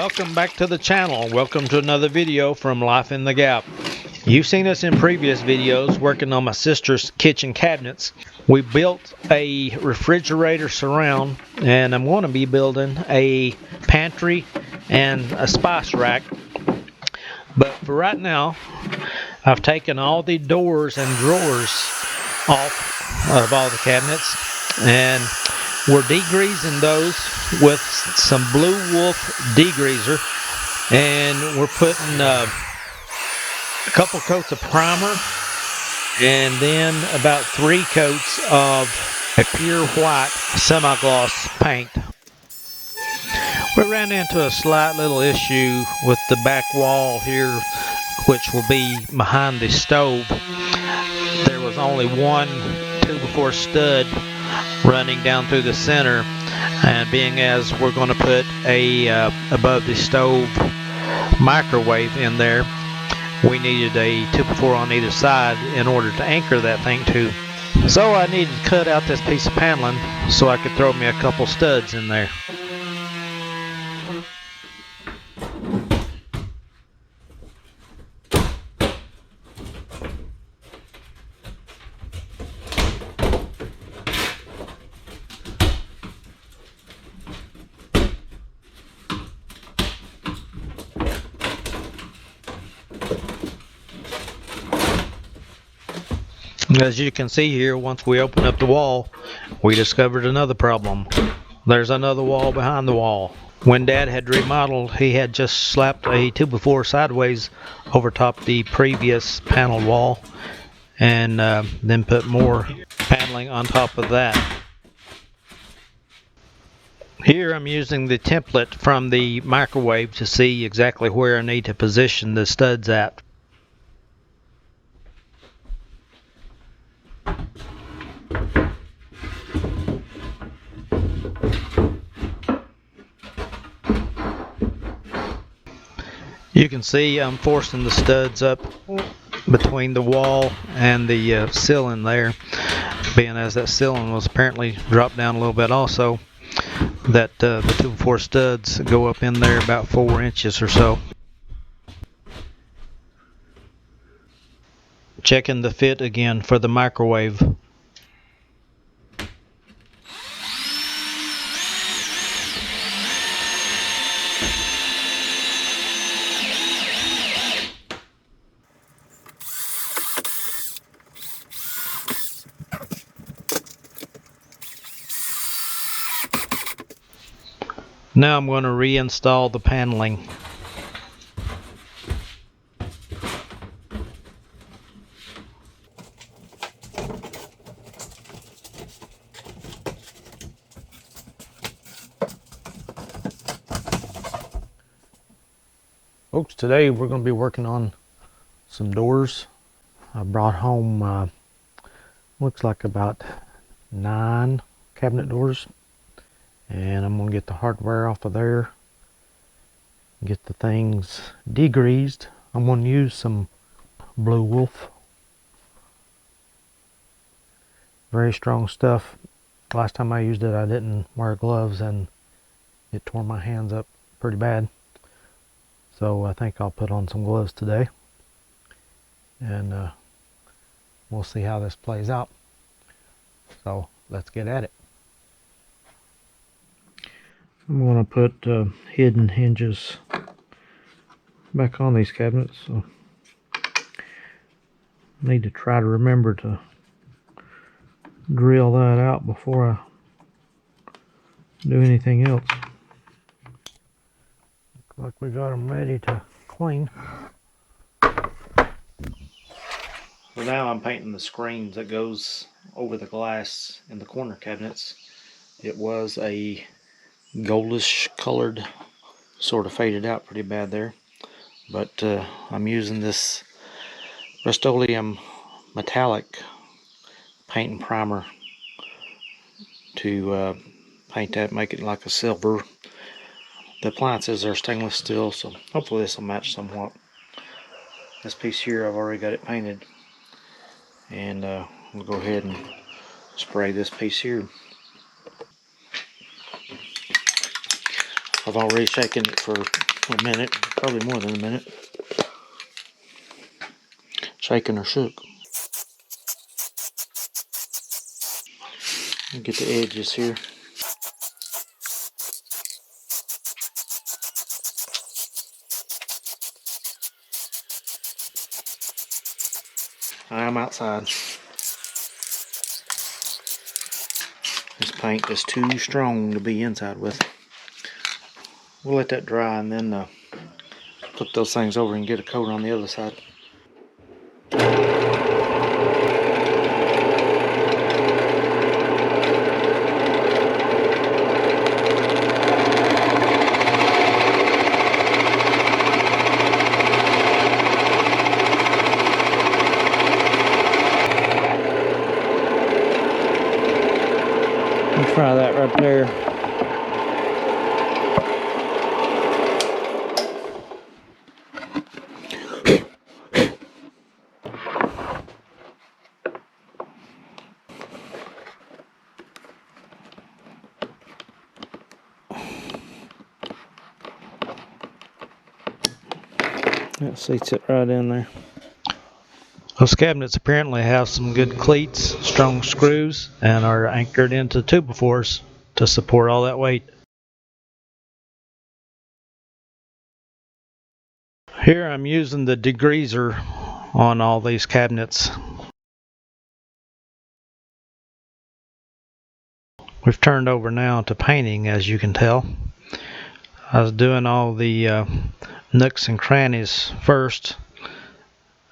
Welcome back to the channel. Welcome to another video from Life in the Gap. You've seen us in previous videos working on my sister's kitchen cabinets. We built a refrigerator surround, and I'm going to be building a pantry and a spice rack. But for right now, I've taken all the doors and drawers off of all the cabinets, and we're degreasing those with some Blue Wolf degreaser, and we're putting a couple coats of primer and then about 3 coats of a pure white semi-gloss paint. We ran into a slight little issue with the back wall here, which will be behind the stove. There was only one 2x4 stud running down through the center, and being as we're going to put a above the stove microwave in there, we needed a 2x4 on either side in order to anchor that thing to. So I needed to cut out this piece of paneling so I could throw me a couple studs in there. As you can see here, once we opened up the wall, we discovered another problem. There's another wall behind the wall. When Dad had remodeled, he had just slapped a 2x4 sideways over top the previous panel wall, and then put more paneling on top of that. Here I'm using the template from the microwave to see exactly where I need to position the studs at. You can see I'm forcing the studs up between the wall and the ceiling there, being as that ceiling was apparently dropped down a little bit also, that the 2x4 studs go up in there about 4 inches or so. Checking the fit again for the microwave. Now I'm going to reinstall the paneling. Folks, today we're going to be working on some doors. I brought home looks like about 9 cabinet doors, and I'm going to get the hardware off of there, get the things degreased. I'm going to use some Blue Wolf, very strong stuff. Last time I used it, I didn't wear gloves and it tore my hands up pretty bad, so I think I'll put on some gloves today, and we'll see how this plays out. So let's get at it. I'm going to put hidden hinges back on these cabinets, so I need to try to remember to drill that out before I do anything else. Looks like we got them ready to clean. So now I'm painting the screens that goes over the glass in the corner cabinets. It was a goldish colored, sort of faded out pretty bad there, but I'm using this Rust-oleum metallic paint and primer to paint that, make it like a silver. The appliances are stainless steel, so hopefully this will match somewhat. This piece here, I've already got it painted, and we'll go ahead and spray this piece here. I've already shaken it for a minute, probably more than a minute. Shaking or shook. Get the edges here. I'm outside. This paint is too strong to be inside with. We'll let that dry and then put those things over and get a coat on the other side. Try that right there. That seats it right in there. Those cabinets apparently have some good cleats, strong screws, and are anchored into 2x4s to support all that weight. Here I'm using the degreaser on all these cabinets. We've turned over now to painting, as you can tell. I was doing all the nooks and crannies first,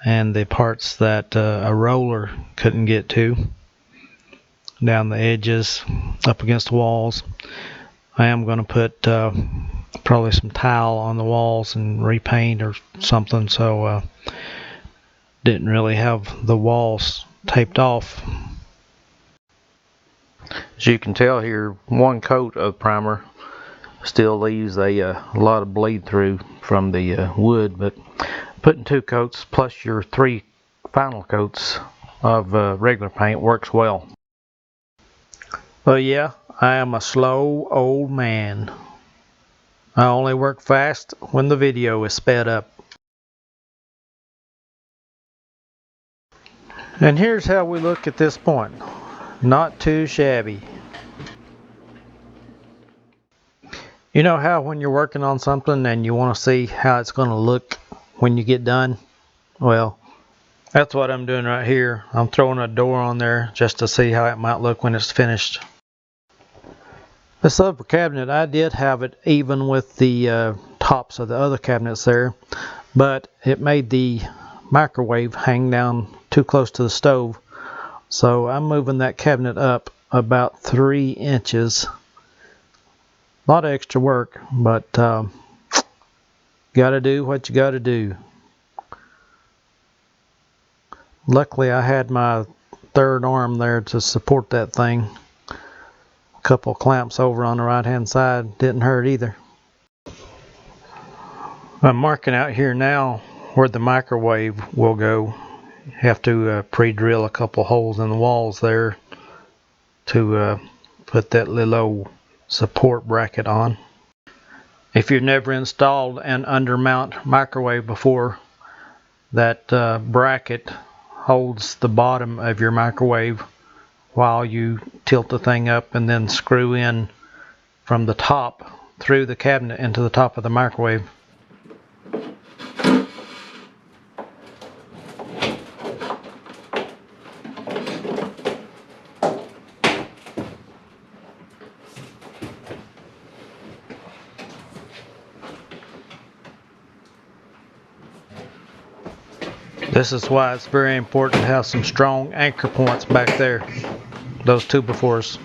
and the parts that a roller couldn't get to, down the edges, up against the walls. I am going to put probably some tile on the walls and repaint or something, so didn't really have the walls taped off. As you can tell here, one coat of primer still leaves a lot of bleed through from the wood, but putting 2 coats plus your 3 final coats of regular paint works well. Well, yeah, I am a slow old man. I only work fast when the video is sped up. And here's how we look at this point. Not too shabby. You know how when you're working on something and you want to see how it's going to look when you get done? Well, that's what I'm doing right here. I'm throwing a door on there just to see how it might look when it's finished. This upper cabinet, I did have it even with the tops of the other cabinets there, but it made the microwave hang down too close to the stove. So I'm moving that cabinet up about 3 inches. A lot of extra work, but gotta do what you gotta do. Luckily I had my 3rd arm there to support that thing. A couple clamps over on the right hand side didn't hurt either. I'm marking out here now where the microwave will go. Have to pre-drill a couple holes in the walls there to put that little old support bracket on. If you've never installed an undermount microwave before, that bracket holds the bottom of your microwave while you tilt the thing up and then screw in from the top through the cabinet into the top of the microwave. This is why it's very important to have some strong anchor points back there, those 2x4s.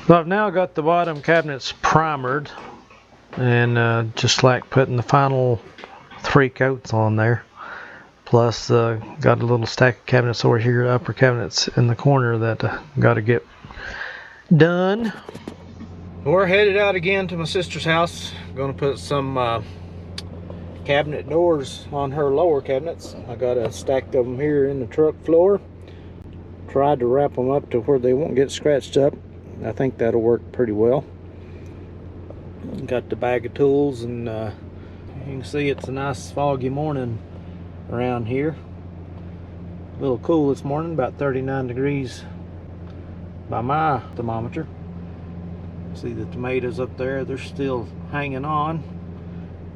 So I've now got the bottom cabinets primered, and just like putting the final 3 coats on there. Plus got a little stack of cabinets over here, upper cabinets in the corner that got to get done. We're headed out again to my sister's house. Going to put some cabinet doors on her lower cabinets. I got a stack of them here in the truck floor. Tried to wrap them up to where they won't get scratched up. I think that'll work pretty well. Got the bag of tools, and you can see it's a nice foggy morning around here. A little cool this morning, about 39 degrees by my thermometer. See the tomatoes up there, they're still hanging on.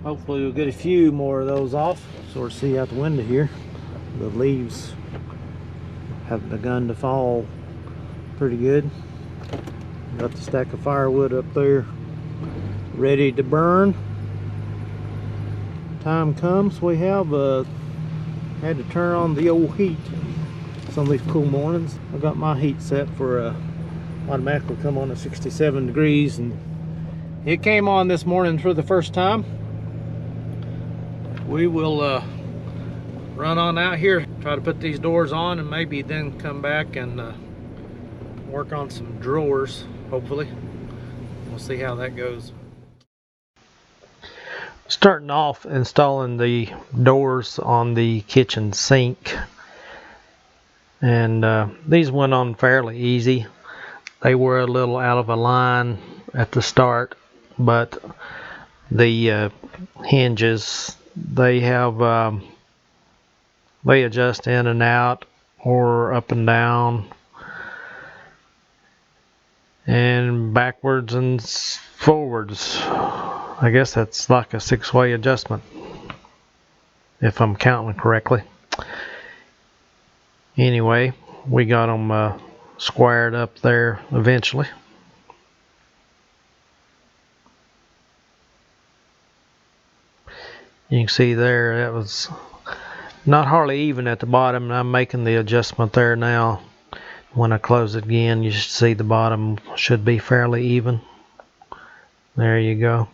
Hopefully we'll get a few more of those off. Sort of see out the window here, the leaves have begun to fall pretty good. Got the stack of firewood up there ready to burn. Time comes, we have had to turn on the old heat some of these cool mornings. I got my heat set for automatically come on at 67 degrees, and it came on this morning for the first time. We will run on out here, try to put these doors on, and maybe then come back and work on some drawers, hopefully. We'll see how that goes. Starting off installing the doors on the kitchen sink, and these went on fairly easy. They were a little out of a line at the start, but the hinges, they have they adjust in and out or up and down and backwards and forwards. I guess that's like a 6-way adjustment, if I'm counting correctly. Anyway, we got them squared up there eventually. You can see there that was not hardly even at the bottom, and I'm making the adjustment there now. When I close it again, you should see the bottom should be fairly even. There you go.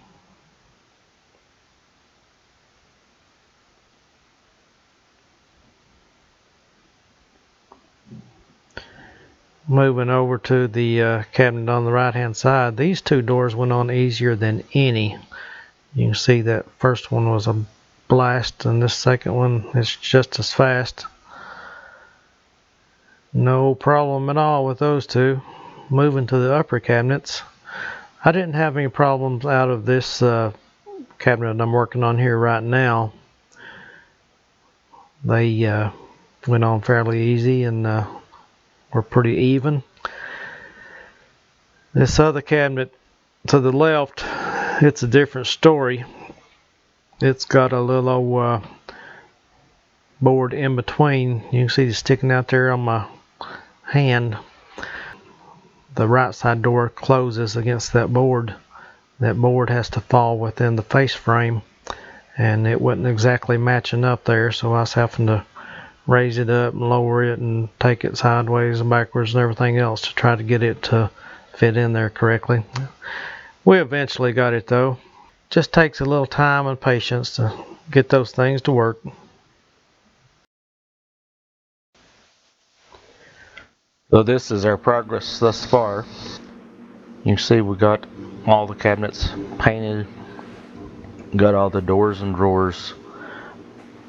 Moving over to the cabinet on the right hand side, these 2 doors went on easier than any. You can see that first one was a blast, and this second one is just as fast. No problem at all with those 2. Moving to the upper cabinets, I didn't have any problems out of this cabinet I'm working on here right now. They went on fairly easy and were pretty even. This other cabinet to the left, it's a different story. It's got a little board in between. You can see it sticking out there on my hand. The right side door closes against that board. That board has to fall within the face frame, and it wasn't exactly matching up there, so I was having to raise it up and lower it and take it sideways and backwards and everything else to try to get it to fit in there correctly. We eventually got it though. Just takes a little time and patience to get those things to work. So this is our progress thus far. You can see we got all the cabinets painted, got all the doors and drawers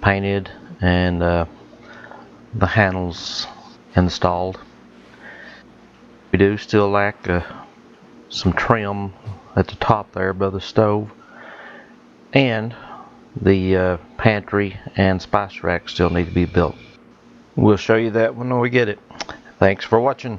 painted, and the handles installed. We do still lack some trim at the top there above the stove, and the pantry and spice rack still need to be built. We'll show you that when we get it. Thanks for watching.